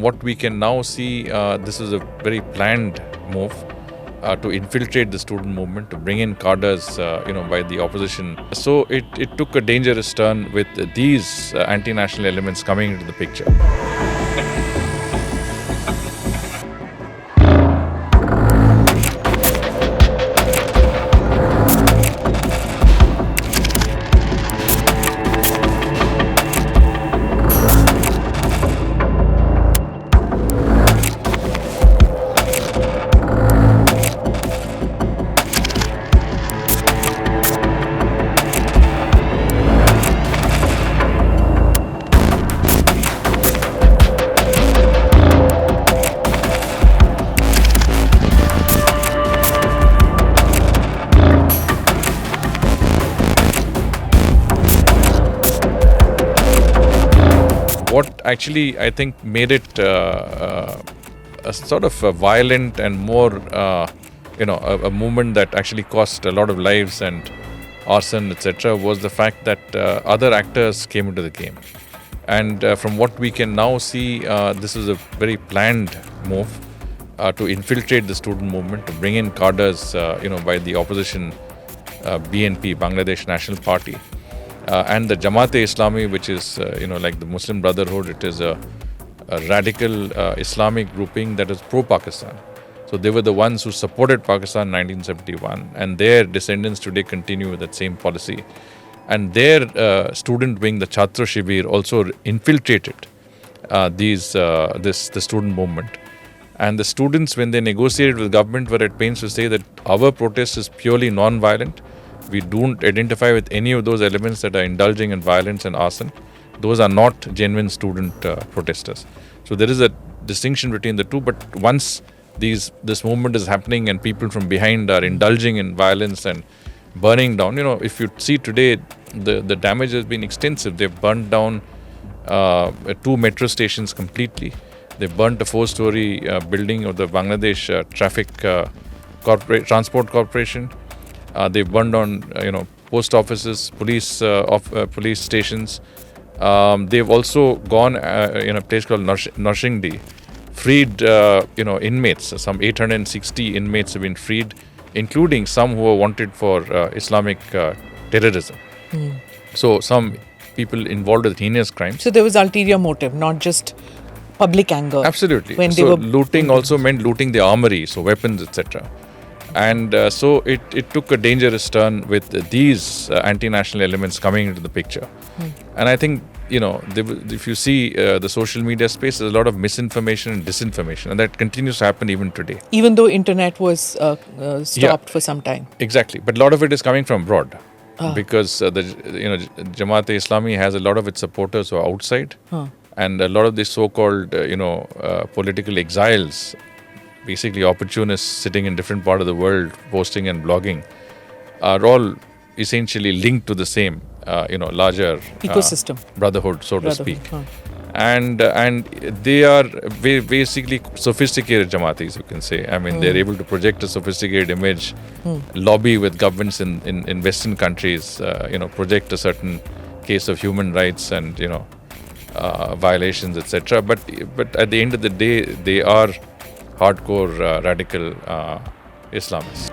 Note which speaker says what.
Speaker 1: from what we can now see, this is a very planned move to infiltrate the student movement, to bring in cadres, by the opposition. So it took a dangerous turn with these anti-national elements coming into the picture. What actually, I think, made it a sort of a violent and more, a movement that actually cost a lot of lives and arson, etc., was the fact that other actors came into the game. And from what we can now see, this is a very planned move to infiltrate the student movement, to bring in cadres, by the opposition BNP, Bangladesh National Party. And the Jamaat-e-Islami, which is, like the Muslim Brotherhood, it is a radical Islamic grouping that is pro-Pakistan. So they were the ones who supported Pakistan in 1971, and their descendants today continue with that same policy. And their student wing, the Chhatra Shibir, also infiltrated the student movement. And the students, when they negotiated with government, were at pains to say that our protest is purely non-violent. We don't identify with any of those elements that are indulging in violence and arson. Those are not genuine student protesters. So there is a distinction between the two. But once this movement is happening and people from behind are indulging in violence and burning down, if you see today, the damage has been extensive. They've burned down 2 metro stations completely. They've burnt a 4-story building of the Bangladesh Transport Corporation. They've burned down, post offices, police stations. They've also gone in a place called Narshingdi, freed, inmates. Some 860 inmates have been freed, including some who were wanted for Islamic terrorism. So some people involved with heinous crimes.
Speaker 2: So there was ulterior motive, not just public anger.
Speaker 1: Absolutely. Looting also meant looting the armory, so weapons, etc. And so it took a dangerous turn with these anti-national elements coming into the picture. And I think, if you see the social media space, there's a lot of misinformation and disinformation, and that continues to happen even today.
Speaker 2: Even though internet was stopped for some time.
Speaker 1: Exactly. But a lot of it is coming from abroad. Because Jamaat-e-Islami has a lot of its supporters who are outside. And a lot of these so-called, political exiles, basically opportunists sitting in different part of the world, posting and blogging, are all essentially linked to the same, larger
Speaker 2: ecosystem,
Speaker 1: brotherhood, so to speak. And they are basically sophisticated Jamaatis, you can say. I mean, they're able to project a sophisticated image, lobby with governments in Western countries, project a certain case of human rights and, violations, etc. But at the end of the day, they are hardcore radical Islamists.